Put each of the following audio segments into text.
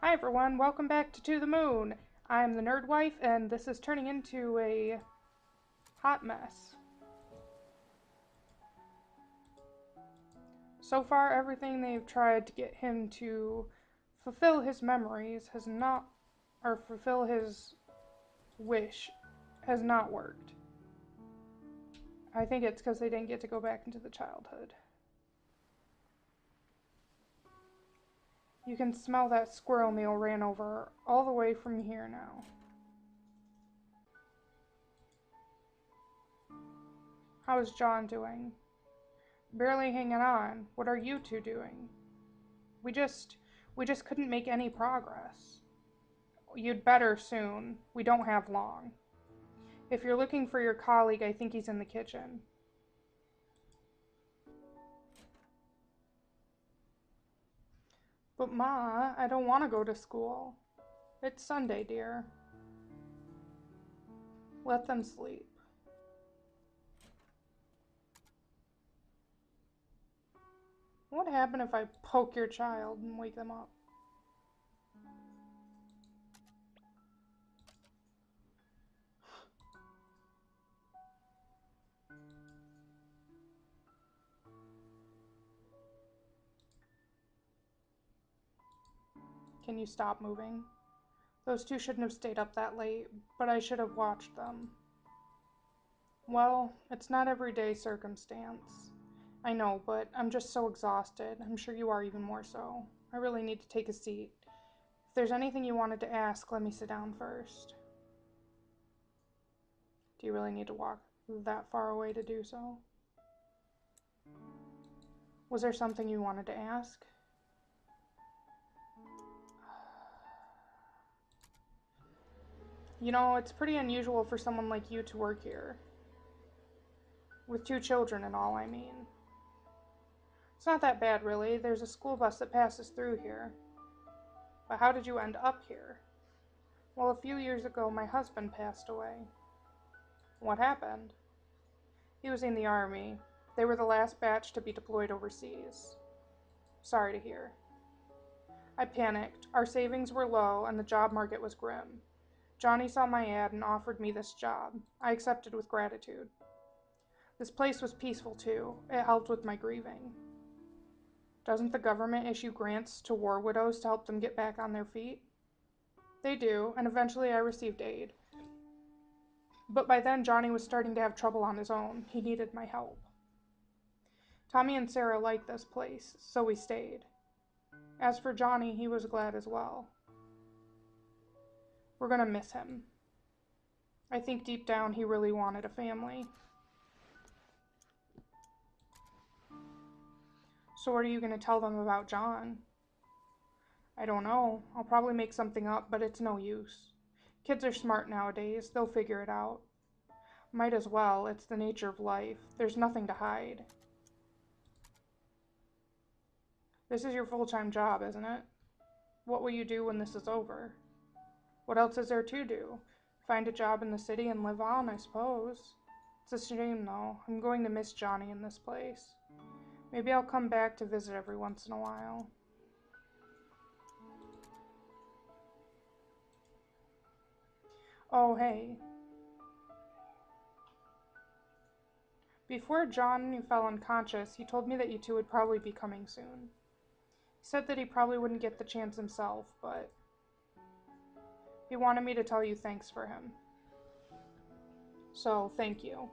Hi everyone, welcome back to the Moon. I'm the NerdWife, and this is turning into a hot mess. So far, everything they've tried to get him to fulfill his memories has not, or fulfill his wish, has not worked. I think it's because they didn't get to go back into the childhood. You can smell that squirrel Neil ran over all the way from here now. How is John doing? Barely hanging on. What are you two doing? We just couldn't make any progress. You'd better soon. We don't have long. If you're looking for your colleague, I think he's in the kitchen. But Ma, I don't want to go to school. It's Sunday, dear. Let them sleep. What happened if I poke your child and wake them up? Can you stop moving? Those two shouldn't have stayed up that late, but I should have watched them. Well, it's not everyday circumstance. I know, but I'm just so exhausted. I'm sure you are even more so. I really need to take a seat. If there's anything you wanted to ask, let me sit down first. Do you really need to walk that far away to do so? Was there something you wanted to ask? You know, it's pretty unusual for someone like you to work here. With two children and all, I mean. It's not that bad, really. There's a school bus that passes through here. But how did you end up here? Well, a few years ago, my husband passed away. What happened? He was in the army. They were the last batch to be deployed overseas. Sorry to hear. I panicked. Our savings were low, and the job market was grim. Johnny saw my ad and offered me this job. I accepted with gratitude. This place was peaceful, too. It helped with my grieving. Doesn't the government issue grants to war widows to help them get back on their feet? They do, and eventually I received aid. But by then, Johnny was starting to have trouble on his own. He needed my help. Tommy and Sarah liked this place, so we stayed. As for Johnny, he was glad as well. We're gonna miss him. I think deep down he really wanted a family. So what are you gonna tell them about John? I don't know. I'll probably make something up, but it's no use. Kids are smart nowadays. They'll figure it out. Might as well. It's the nature of life. There's nothing to hide. This is your full-time job, isn't it? What will you do when this is over? What else is there to do? Find a job in the city and live on, I suppose. It's a shame, though. I'm going to miss Johnny in this place. Maybe I'll come back to visit every once in a while. Oh, hey. Before Johnny fell unconscious, he told me that you two would probably be coming soon. He said that he probably wouldn't get the chance himself, but he wanted me to tell you thanks for him. So, thank you.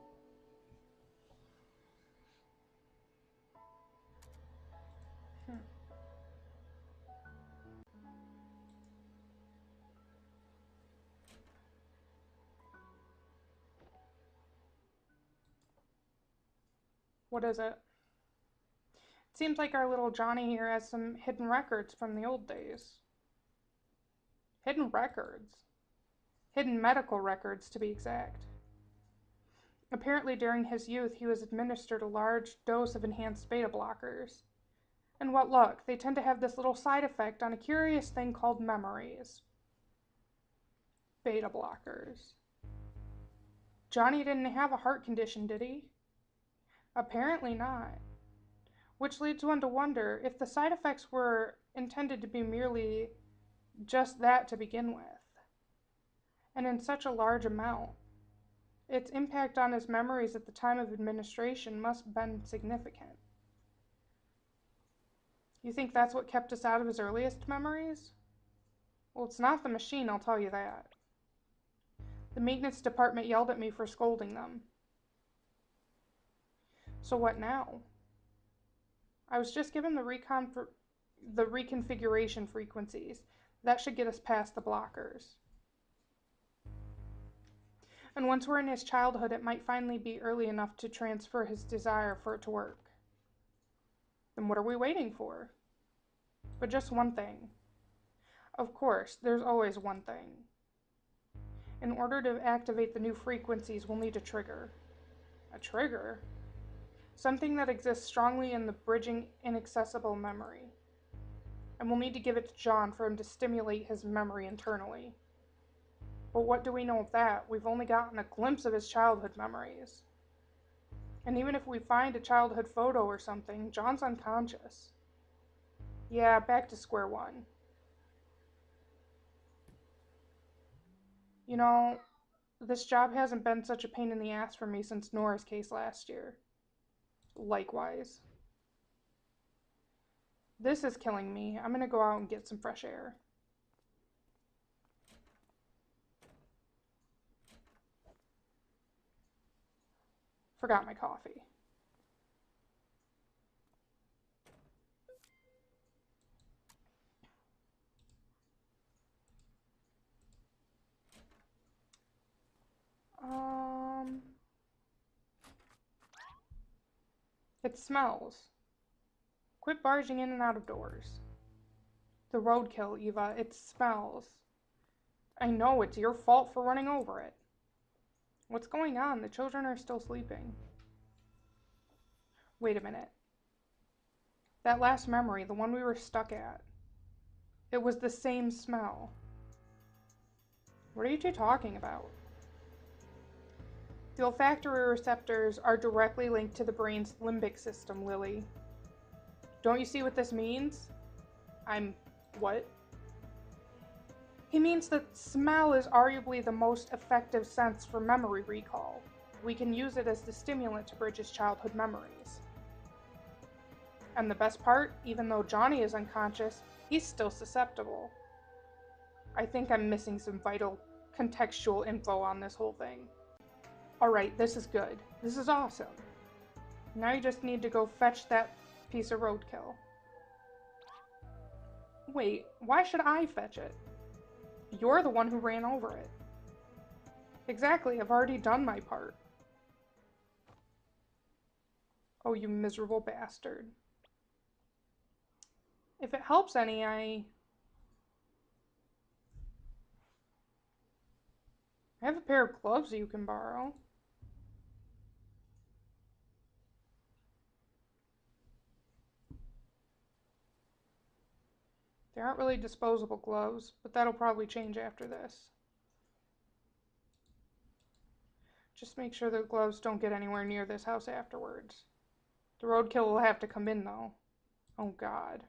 What is it? It seems like our little Johnny here has some hidden records from the old days. Hidden records? Hidden medical records, to be exact. Apparently during his youth he was administered a large dose of enhanced beta blockers. And what luck, they tend to have this little side effect on a curious thing called memories. Beta blockers. Johnny didn't have a heart condition, did he? Apparently not. Which leads one to wonder if the side effects were intended to be merely just that to begin with. And in such a large amount. Its impact on his memories at the time of administration must have been significant. You think that's what kept us out of his earliest memories? Well, it's not the machine, I'll tell you that. The maintenance department yelled at me for scolding them. So what now? I was just given the reconfiguration frequencies. That should get us past the blockers. And once we're in his childhood, it might finally be early enough to transfer his desire for it to work. Then what are we waiting for? But just one thing. Of course, there's always one thing. In order to activate the new frequencies, we'll need a trigger. A trigger? Something that exists strongly in the bridging inaccessible memory. And we'll need to give it to John for him to stimulate his memory internally. But what do we know of that? We've only gotten a glimpse of his childhood memories. And even if we find a childhood photo or something, John's unconscious. Yeah, back to square one. You know, this job hasn't been such a pain in the ass for me since Nora's case last year. Likewise. This is killing me. I'm gonna go out and get some fresh air. Forgot my coffee. It smells. Quit barging in and out of doors. The roadkill, Eva. It smells. I know, it's your fault for running over it. What's going on? The children are still sleeping. Wait a minute. That last memory, the one we were stuck at, it was the same smell. What are you two talking about? The olfactory receptors are directly linked to the brain's limbic system, Lily. Don't you see what this means? What? He means that smell is arguably the most effective sense for memory recall. We can use it as the stimulant to bridge his childhood memories. And the best part, even though Johnny is unconscious, he's still susceptible. I think I'm missing some vital contextual info on this whole thing. Alright, this is good. This is awesome. Now you just need to go fetch that piece of roadkill. Wait, why should I fetch it? You're the one who ran over it. Exactly, I've already done my part. Oh, you miserable bastard. If it helps any, I have a pair of gloves you can borrow. They aren't really disposable gloves, but that'll probably change after this. Just make sure the gloves don't get anywhere near this house afterwards. The roadkill will have to come in, though. Oh, God.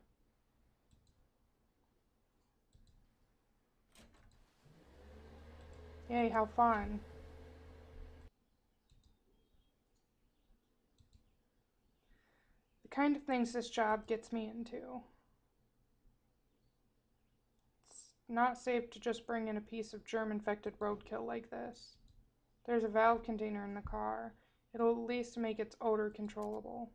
Yay, how fun. The kind of things this job gets me into. It's not safe to just bring in a piece of germ-infected roadkill like this. There's a valve container in the car. It'll at least make its odor controllable.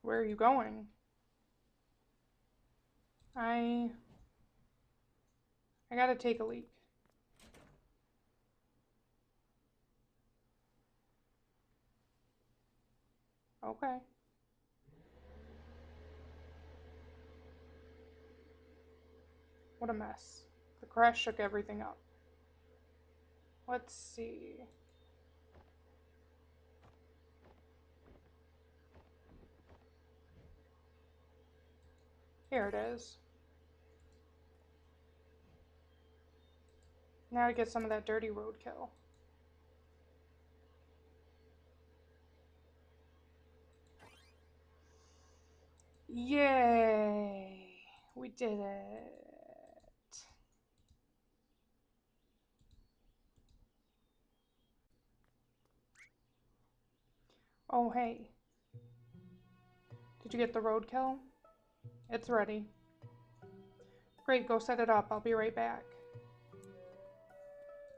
Where are you going? I gotta take a leak. Okay. What a mess. The crash shook everything up. Let's see. Here it is. Now to get some of that dirty roadkill. Yay! We did it. Oh, hey. Did you get the roadkill? It's ready. Great, go set it up. I'll be right back.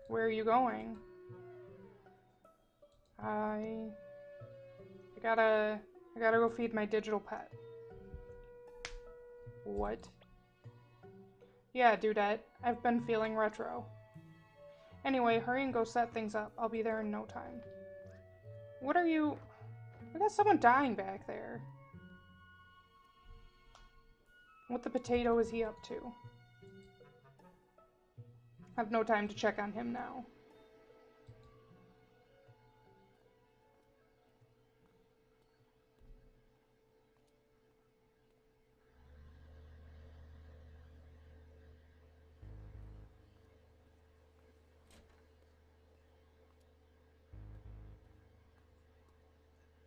Where are you going? I gotta go feed my digital pet. What? Yeah, dudette. I've been feeling retro. Anyway, hurry and go set things up. I'll be there in no time. What are you... I got someone dying back there. What the potato is he up to? I have no time to check on him now.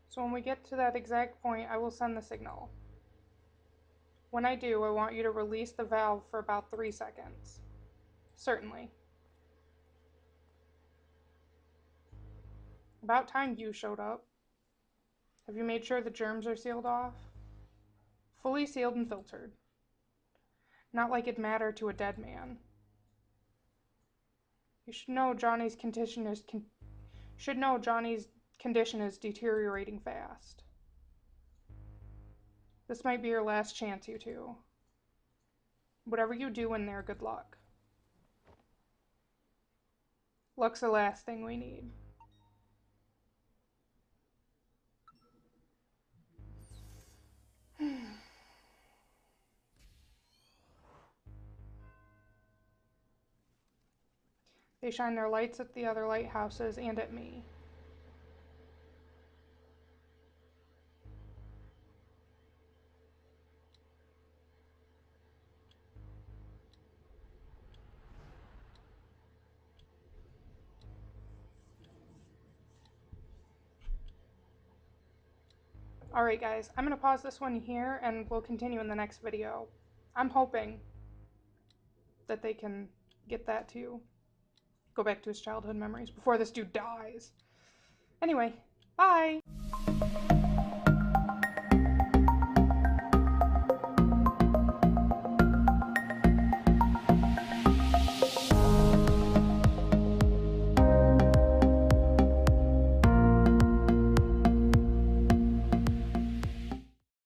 So when we get to that exact point, I will send the signal. When I do, I want you to release the valve for about 3 seconds. Certainly. About time you showed up. Have you made sure the germs are sealed off? Fully sealed and filtered. Not like it mattered to a dead man. You should know Johnny's condition is deteriorating fast. This might be your last chance, you two. Whatever you do in there, good luck. Luck's the last thing we need. They shine their lights at the other lighthouses and at me. Alright guys, I'm going to pause this one here and we'll continue in the next video. I'm hoping that they can get that to go back to his childhood memories before this dude dies. Anyway, bye!